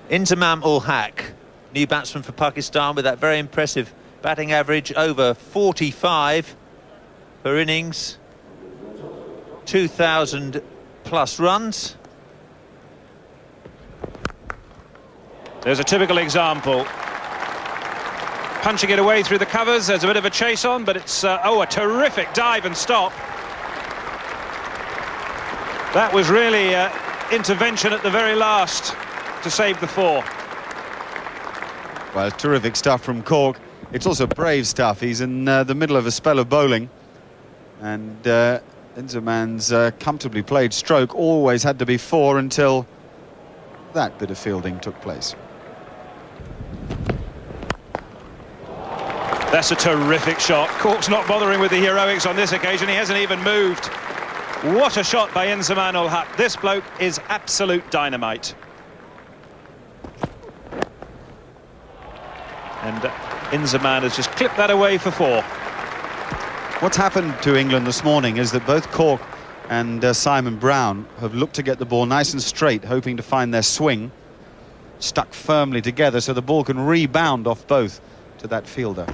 Inzamam-ul-Haq, new batsman for Pakistan with that very impressive batting average over 45 per innings, 2,000 plus runs. There's a typical example. Punching it away through the covers. There's a bit of a chase on, but it's a terrific dive and stop. That was really intervention at the very last to save the 4. Well, terrific stuff from Cork. It's also brave stuff. He's in the middle of a spell of bowling, and Inzaman's comfortably played stroke always had to be 4 until that bit of fielding took place. That's a terrific shot. Cork's not bothering with the heroics on this occasion. He hasn't even moved. What a shot by Inzamam-ul-Haq. This bloke is absolute dynamite. And Inzaman has just clipped that away for 4. What's happened to England this morning is that both Cork and Simon Brown have looked to get the ball nice and straight, hoping to find their swing stuck firmly together so the ball can rebound off both to that fielder.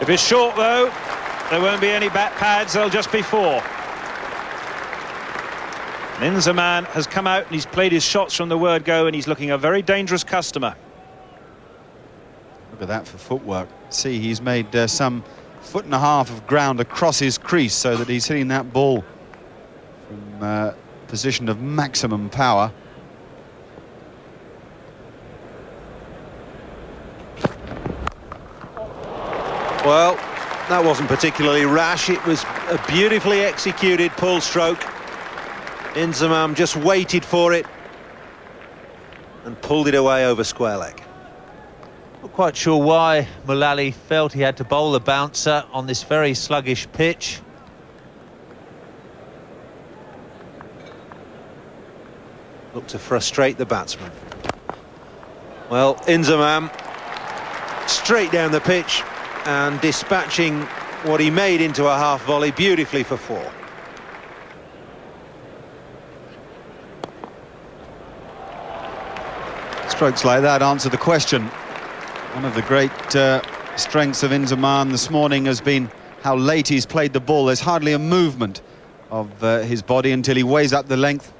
If it's short, though, there won't be any bat pads, there'll just be 4. Inzaman has come out and he's played his shots from the word go, and he's looking a very dangerous customer. Look at that for footwork. See, he's made some 1.5 feet of ground across his crease so that he's hitting that ball from a position of maximum power. Well, that wasn't particularly rash. It was a beautifully executed pull stroke. Inzamam just waited for it and pulled it away over square leg. Not quite sure why Malalay felt he had to bowl the bouncer on this very sluggish pitch. Looked to frustrate the batsman. Well, Inzamam straight down the pitch and dispatching what he made into a half volley beautifully for 4. Strokes like that answer the question. One of the great strengths of Inzamam this morning has been how late he's played the ball. There's hardly a movement of his body until he weighs up the length.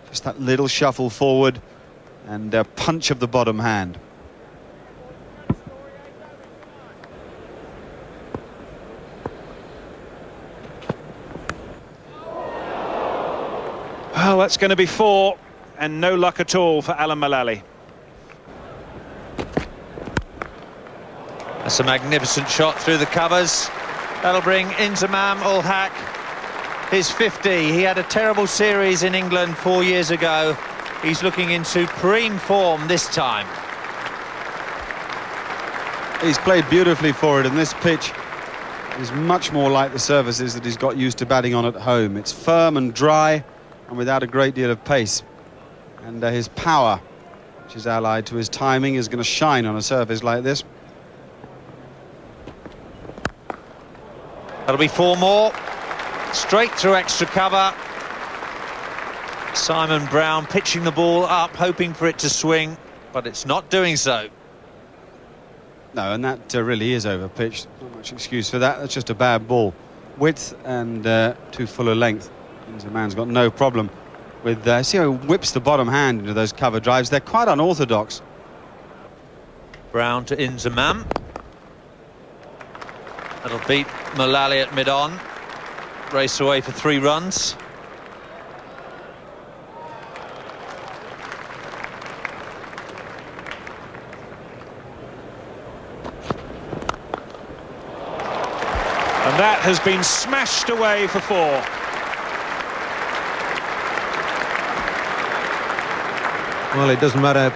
Just that little shuffle forward and a punch of the bottom hand. Well, that's going to be 4, and no luck at all for Alan Malalay. That's a magnificent shot through the covers. That'll bring Inzamam-ul-Haq his 50. He had a terrible series in England 4 years ago. He's looking in supreme form this time. He's played beautifully for it, and this pitch is much more like the surfaces that he's got used to batting on at home. It's firm and dry and without a great deal of pace. And his power, which is allied to his timing, is going to shine on a surface like this. That'll be 4 more. Straight through extra cover. Simon Brown pitching the ball up, hoping for it to swing, but it's not doing so. No, and that really is over-pitched. Not much excuse for that. That's just a bad ball. Width and too full a length. Inzaman's got no problem with... see how he whips the bottom hand into those cover drives. They're quite unorthodox. Brown to Inzamam. That'll beat Malalay at mid-on. Race away for 3 runs. And that has been smashed away for 4. Well, it doesn't matter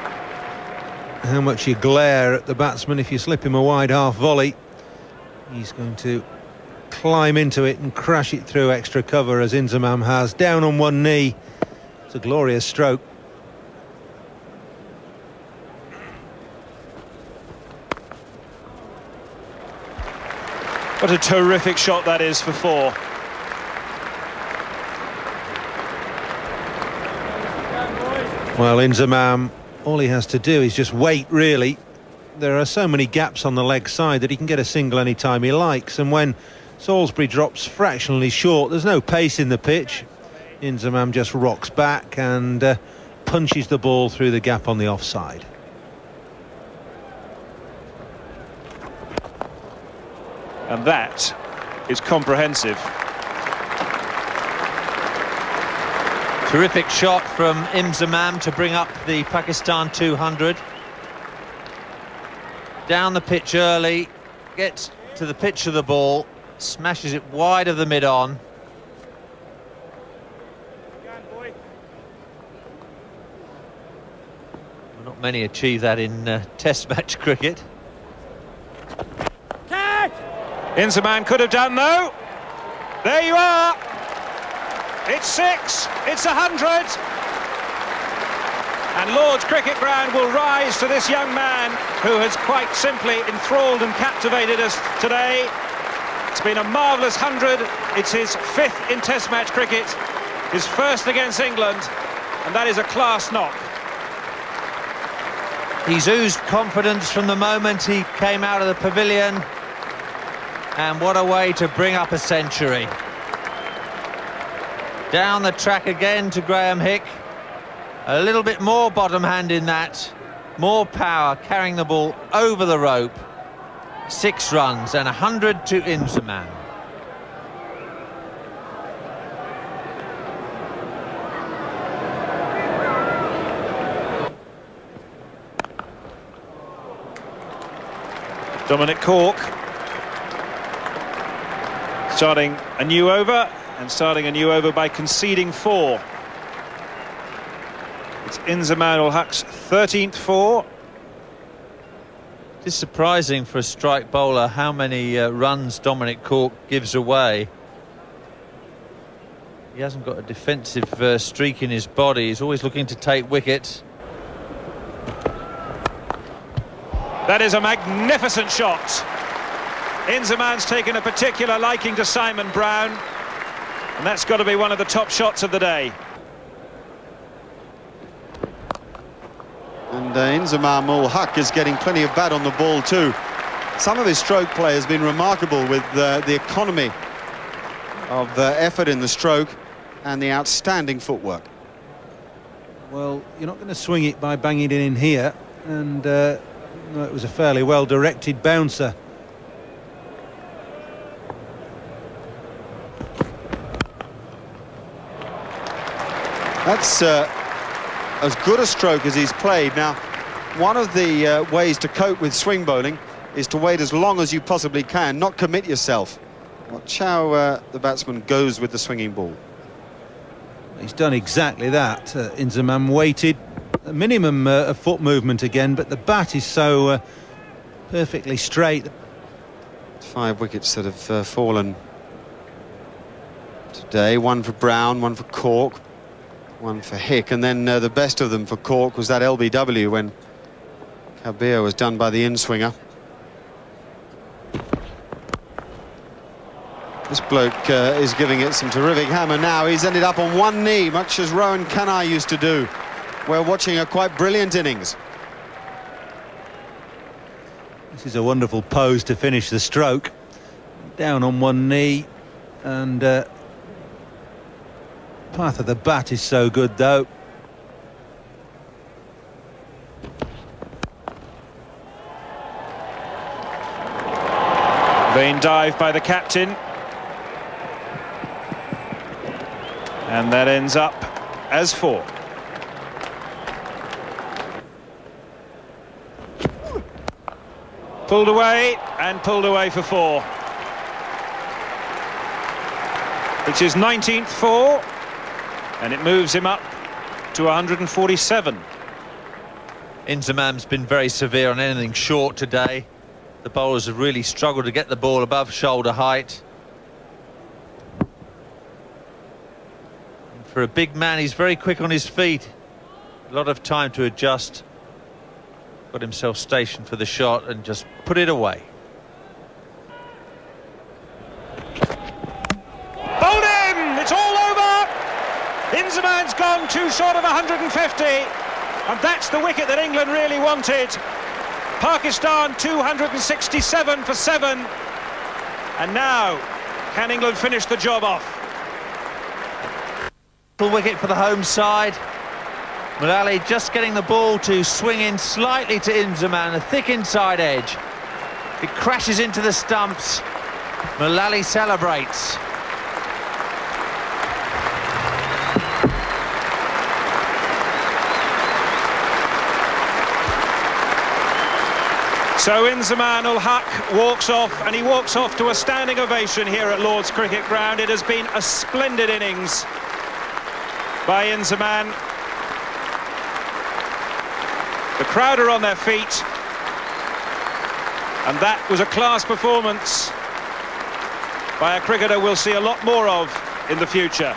how much you glare at the batsman. If you slip him a wide half volley, he's going to climb into it and crash it through extra cover, as Inzamam has. Down on one knee. It's a glorious stroke. What a terrific shot that is for 4. Well, Inzamam, all he has to do is just wait, really. There are so many gaps on the leg side that he can get a single any time he likes, and when Salisbury drops fractionally short, there's no pace in the pitch. Inzamam just rocks back and punches the ball through the gap on the offside. And that is comprehensive. Terrific shot from Inzamam to bring up the Pakistan 200. Down the pitch early, gets to the pitch of the ball, smashes it wide of the mid-on. Not many achieve that in test match cricket. Inzamam could have done, though. There you are. It's 6, it's 100. And Lord's Cricket Ground will rise to this young man who has quite simply enthralled and captivated us today. It's been a marvellous 100. It's his 5th in test match cricket, his 1st against England, and that is a class knock. He's oozed confidence from the moment he came out of the pavilion, and what a way to bring up a century. Down the track again to Graham Hick. A little bit more bottom hand in that, more power, carrying the ball over the rope. 6 runs and 100 to Inzamam. Dominic Cork starting a new over, and starting a new over by conceding 4. It's Inzamam-ul-Haq's 13th 4. It's surprising for a strike bowler how many runs Dominic Cork gives away. He hasn't got a defensive streak in his body. He's always looking to take wickets. That is a magnificent shot. Inzamam's taken a particular liking to Simon Brown, and that's got to be one of the top shots of the day. And Inzamam-ul-Haq is getting plenty of bat on the ball too. Some of his stroke play has been remarkable, with the economy of effort in the stroke and the outstanding footwork. Well, you're not going to swing it by banging it in here, and it was a fairly well-directed bouncer. That's as good a stroke as he's played. Now, one of the ways to cope with swing bowling is to wait as long as you possibly can, not commit yourself. Watch how the batsman goes with the swinging ball. He's done exactly that. Inzamam waited, a minimum of foot movement again, but the bat is so perfectly straight. 5 wickets that have fallen today. 1 for Brown, 1 for Cork, 1 for Hick, and then the best of them for Cork was that LBW when Kabir was done by the in-swinger. This bloke is giving it some terrific hammer now. He's ended up on one knee, much as Rohan Kanai used to do. We're watching a quite brilliant innings. This is a wonderful pose to finish the stroke. Down on one knee, and path of the bat is so good, though. Vain dive by the captain, and that ends up as 4. Pulled away and pulled away for 4. It's his 19th 4, and it moves him up to 147. Inzamam's been very severe on anything short today. The bowlers have really struggled to get the ball above shoulder height. And for a big man, he's very quick on his feet. A lot of time to adjust. Got himself stationed for the shot and just put it away. Bowled him! It's all over! Inzamam's gone too short of 150. And that's the wicket that England really wanted. Pakistan 267 for 7. And now, can England finish the job off? Full wicket for the home side. Malalay just getting the ball to swing in slightly to Inzamam, a thick inside edge. It crashes into the stumps. Malalay celebrates. So Inzamam-ul-Haq walks off, and he walks off to a standing ovation here at Lord's Cricket Ground. It has been a splendid innings by Inzamam. The crowd are on their feet, and that was a class performance by a cricketer we'll see a lot more of in the future.